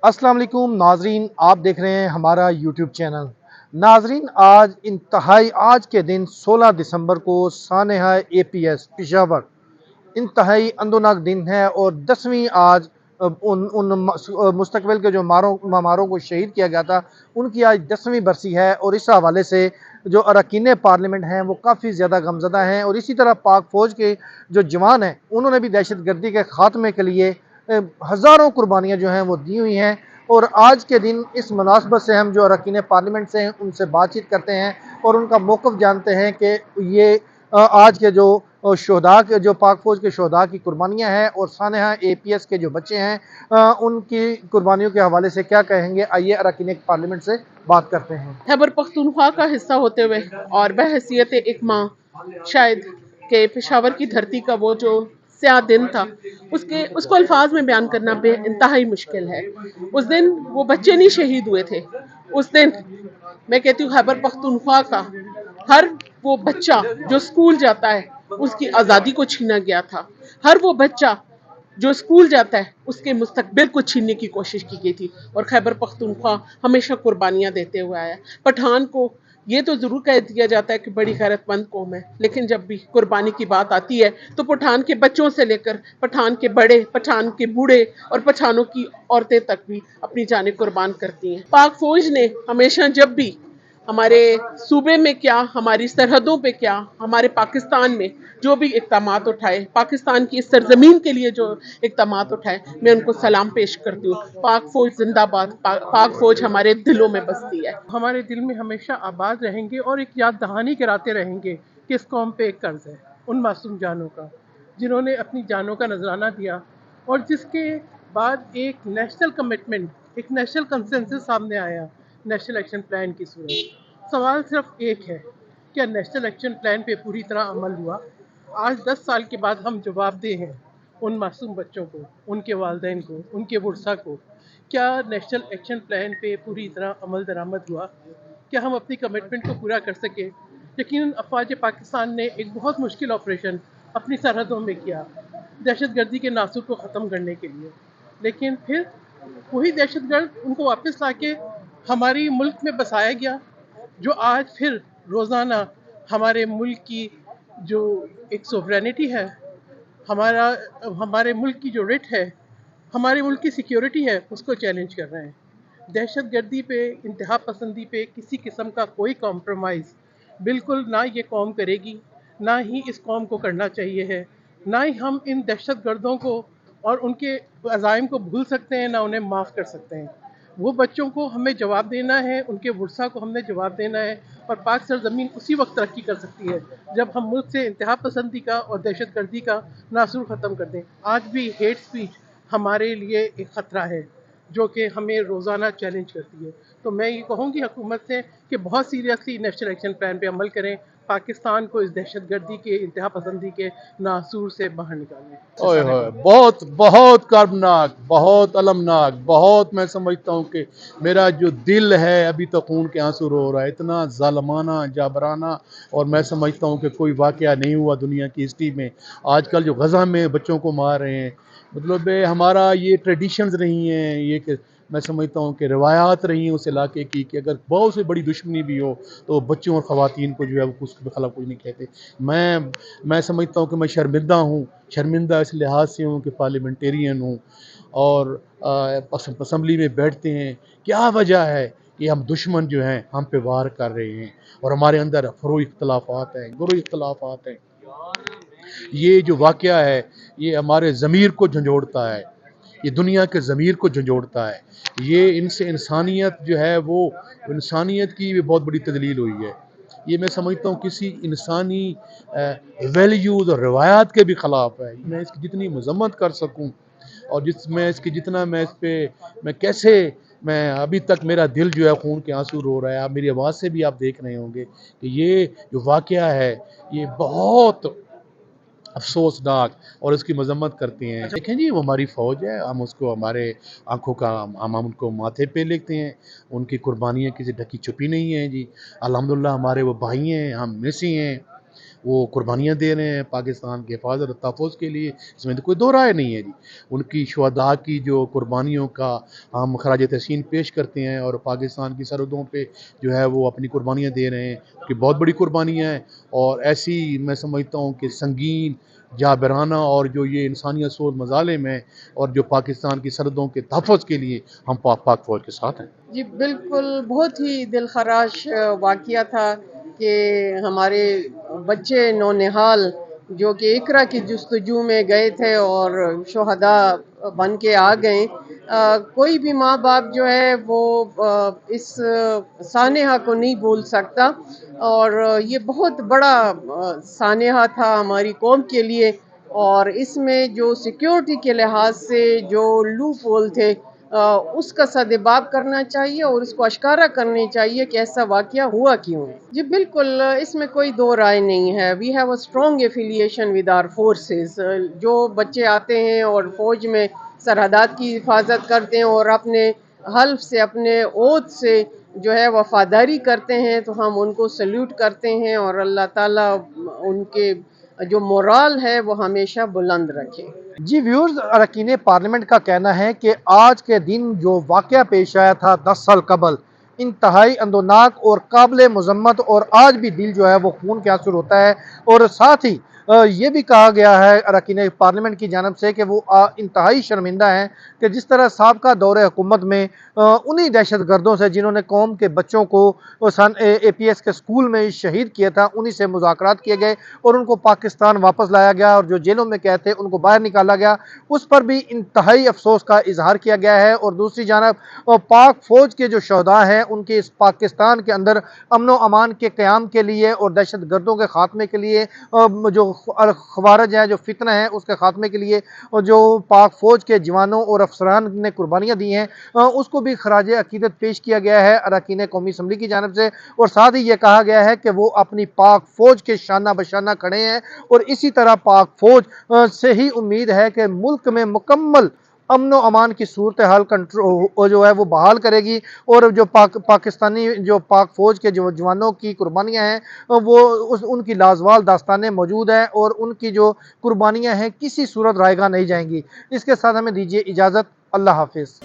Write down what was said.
अस्सलाम वालेकुम नाजरीन, आप देख रहे हैं हमारा यूट्यूब चैनल। नाजरीन, आज के दिन 16 दिसंबर को सानेहा APS पेशावर इंतहाई अंदोनाक दिन है और 10वीं आज उन मुस्तकबिल के जो मामारों को शहीद किया गया था, उनकी आज 10वीं बरसी है। और इस हवाले से जो अरकान पार्लियामेंट हैं वो काफ़ी ज़्यादा गमज़दा हैं। और इसी तरह पाक फ़ौज के जो जवान हैं उन्होंने भी दहशत गर्दी के ख़ात्मे के लिए हज़ारों कुर्बानियाँ जो हैं वो दी हुई हैं। और आज के दिन इस मुनासबत से हम जो अरकान पार्लियामेंट से हैं उनसे बातचीत करते हैं और उनका मौक़िफ़ जानते हैं कि ये आज के जो शोहदा के जो पाक फ़ौज के शोहदा की कुर्बानियाँ हैं और सानेहा APS के जो बच्चे हैं उनकी कुर्बानियों के हवाले से क्या कहेंगे। आइए अरकान पार्लियामेंट से बात करते हैं। खैबर पख्तूनख्वा का हिस्सा होते हुए और बहैसियत एक माँ शायद के पेशावर की धरती का वो जो स्याह दिन था उसको अल्फाज में बयान करना इंतहाई मुश्किल है। उस दिन वो बच्चे नहीं शहीद हुए थे। उस दिन मैं कहती हूँ खैबर पख्तूनख्वा का हर वो बच्चा जो स्कूल जाता है उसकी आज़ादी को छीना गया था। हर वो बच्चा जो स्कूल जाता है उसके मुस्तकबिल को छीनने की कोशिश की गई थी। और खैबर पख्तूनख्वा हमेशा कुर्बानियाँ देते हुए आया। पठान को ये तो ज़रूर कह दिया जाता है कि बड़ी गैरतमंद कौम है, लेकिन जब भी कुर्बानी की बात आती है तो पठान के बच्चों से लेकर पठान के बड़े, पठान के बूढ़े और पठानों की औरतें तक भी अपनी जानें कुर्बान करती हैं। पाक फौज ने हमेशा जब भी हमारे सूबे में क्या, हमारी सरहदों पे क्या, हमारे पाकिस्तान में जो भी इक़दामात उठाए, पाकिस्तान की इस सरजमीन के लिए जो इक़दामात उठाए, मैं उनको सलाम पेश करती हूँ। पाक फ़ौज जिंदाबाद, पाक फ़ौज हमारे दिलों में बसती है। हमारे दिल में हमेशा आबाद रहेंगे और एक याद दहानी कराते रहेंगे कि इस कौम पे एक कर्ज है उन मासूम जानों का जिन्होंने अपनी जानों का नजराना दिया और जिसके बाद एक नेशनल कमिटमेंट, एक नेशनल कंसेंसस सामने आया नेशनल एक्शन प्लान की सूरत। सवाल सिर्फ एक है, क्या नेशनल एक्शन प्लान पे पूरी तरह अमल हुआ? आज 10 साल के बाद हम जवाबदेह हैं उन मासूम बच्चों को, उनके वालिदैन को, उनके वर्सा को। क्या नेशनल एक्शन प्लान पे पूरी तरह अमल दरामद हुआ? क्या हम अपनी कमिटमेंट को पूरा कर सके? यकीनन अफवाज पाकिस्तान ने एक बहुत मुश्किल ऑपरेशन अपनी सरहदों में किया दहशत गर्दी के नासूर को ख़त्म करने के लिए, लेकिन फिर वही दहशत गर्द उनको वापस लाके हमारी मुल्क में बसाया गया, जो आज फिर रोज़ाना हमारे मुल्क की जो एक सोवरेनिटी है, हमारा हमारे मुल्क की जो रिट है, हमारे मुल्क की सिक्योरिटी है, उसको चैलेंज कर रहे हैं। दहशत गर्दी पे, इंतहा पसंदी पे किसी किस्म का कोई कॉम्प्रोमाइज़ बिल्कुल ना ये कौम करेगी, ना ही इस कौम को करना चाहिए है। ना ही हम इन दहशत गर्दों को और उनके अज़ाइम को भूल सकते हैं, ना उन्हें माफ़ कर सकते हैं। वो बच्चों को हमें जवाब देना है, उनके वर्सा को हमने जवाब देना है। और पाक सरजमीन उसी वक्त तरक्की कर सकती है जब हम मुल्क से इंतहा पसंदी का और दहशत गर्दी का नासूर ख़त्म कर दें। आज भी हेट स्पीच हमारे लिए एक ख़तरा है जो कि हमें रोज़ाना चैलेंज करती है। तो मैं ये कहूँगी हुकूमत से कि बहुत सीरियसली नेशनल एक्शन प्लान पे अमल करें, पाकिस्तान को इस दहशत गर्दी के, इंतहा पसंदी के नासूर से बाहर निकालें। ओए होए, बहुत बहुत कर्बनाक, बहुत अलमनाक, बहुत मैं समझता हूँ कि मेरा जो दिल है अभी तो खून के आंसू रो रहा है। इतना ज़ालमाना, जाबराना और मैं समझता हूँ कि कोई वाक़या नहीं हुआ दुनिया की हिस्ट्री में। आजकल जो गज़ा में बच्चों को मार रहे हैं, मतलब हमारा ये ट्रेडिशंस रही हैं, ये कि मैं समझता हूँ कि रवायात रही हैं उस इलाके की कि अगर बहुत से बड़ी दुश्मनी भी हो तो बच्चों और ख़वातीन को जो है वो उसके खिलाफ कुछ नहीं कहते। मैं समझता हूँ कि मैं शर्मिंदा इस लिहाज से हूँ कि पार्लियामेंटेरियन हूँ और असम्बली में बैठते हैं। क्या वजह है कि हम दुश्मन जो हैं हम पे वार कर रहे हैं और हमारे अंदर फरो इख्तलाफात हैं। ये जो वाक़या है ये हमारे ज़मीर को झंझोड़ता है, ये दुनिया के ज़मीर को झंझोड़ता है। ये इनसे इंसानियत जो है वो इंसानियत की भी बहुत बड़ी तदलील हुई है। ये मैं समझता हूँ किसी इंसानी वैल्यूज़ और रवायात के भी ख़िलाफ़ है। मैं इसकी जितनी मज़म्मत कर सकूँ और जितना मैं इस पे मैं कैसे मैं अभी तक मेरा दिल जो है खून के आंसू रो रहा है। आप मेरी आवाज़ से भी आप देख रहे होंगे कि ये जो वाक़या है ये बहुत अफ़सोसनाक और इसकी मज़म्मत करते हैं। देखें जी, वो हमारी फ़ौज है, हम उसको हमारे आँखों का हम उनको माथे पे लिखते हैं। उनकी कुर्बानियाँ किसी ढकी छुपी नहीं हैं जी। अल्हम्दुलिल्लाह हमारे वो भाई हैं, हम में से हैं। وہ قربانیاں دے رہے ہیں پاکستان کے حفاظت اور تحفظ کے لیے، اس میں تو کوئی دو رائے نہیں ہے جی۔ ان کی شہداء کی جو قربانیوں کا ہم خراج تحسین پیش کرتے ہیں، اور پاکستان کی سرحدوں پہ جو ہے وہ اپنی قربانیاں دے رہے ہیں کہ بہت بڑی قربانیاں ہیں، اور ایسی میں سمجھتا ہوں کہ سنگین جابرانہ اور جو یہ انسانیت سوز مظالم ہیں، اور جو پاکستان کی سرحدوں کے تحفظ کے لیے ہم پاک فوج کے ساتھ ہیں۔ جی بالکل، بہت ہی دل خراش واقعہ تھا کہ ہمارے بچے نونہال جو کہ اقرا کی جستجو میں گئے تھے اور شہداء بن کے آ گئے۔ کوئی بھی ماں باپ جو ہے وہ اس سانحہ کو نہیں بھول سکتا، اور یہ بہت بڑا سانحہ تھا ہماری قوم کے لیے، اور اس میں جو سیکیورٹی کے لحاظ سے جو لوپ ہول تھے اس کا سدباب کرنا چاہیے اور اس کو اشکارا کرنی چاہیے کہ ایسا واقعہ ہوا کیوں ہے۔ جی بالکل، اس میں کوئی دو رائے نہیں ہے۔ We have a strong affiliation with our forces. جو بچے آتے ہیں اور فوج میں سرحدات کی حفاظت کرتے ہیں اور اپنے حلف سے، اپنے اوتھ سے جو ہے وفاداری کرتے ہیں، تو ہم ان کو سلیوٹ کرتے ہیں، اور اللہ تعالیٰ ان کے جو مورال ہے وہ ہمیشہ بلند رکھے۔ جی ویورز، اراکین پارلیمنٹ کا کہنا ہے کہ آج کے دن جو واقعہ پیش آیا تھا 10 سال قبل، انتہائی اندوناک اور قابل مذمت، اور آج بھی دل جو ہے وہ خون کے آنسو ہوتا ہے، اور ساتھ ہی یہ بھی کہا گیا ہے اراکین پارلیمنٹ کی جانب سے کہ وہ انتہائی شرمندہ ہیں کہ جس طرح سابقہ دور حکومت میں انہی دہشت گردوں سے جنہوں نے قوم کے بچوں کو اے پی ایس کے سکول میں شہید کیا تھا، انہی سے مذاکرات کیے گئے اور ان کو پاکستان واپس لایا گیا، اور جو جیلوں میں قید تھے ان کو باہر نکالا گیا، اس پر بھی انتہائی افسوس کا اظہار کیا گیا ہے۔ اور دوسری جانب پاک فوج کے جو شہداء ہیں ان کے اس پاکستان کے اندر امن و امان کے قیام کے لیے اور دہشت گردوں کے خاتمے کے لیے، جو خوارج ہے، جو فتنہ ہے، اس کے خاتمے کے لیے جو پاک فوج کے جوانوں اور افسران نے قربانیاں دی ہیں، اس کو بھی خراج عقیدت پیش کیا گیا ہے اراکین قومی اسمبلی کی جانب سے، اور ساتھ ہی یہ کہا گیا ہے کہ وہ اپنی پاک فوج کے شانہ بشانہ کھڑے ہیں، اور اسی طرح پاک فوج سے ہی امید ہے کہ ملک میں مکمل امن و امان کی صورتحال کنٹرول جو ہے وہ بحال کرے گی، اور جو پاکستانی جو پاک فوج کے جو جوانوں کی قربانیاں ہیں وہ ان کی لازوال داستانیں موجود ہیں، اور ان کی جو قربانیاں ہیں کسی صورت رائیگاں نہیں جائیں گی۔ اس کے ساتھ ہمیں دیجیے اجازت، اللہ حافظ۔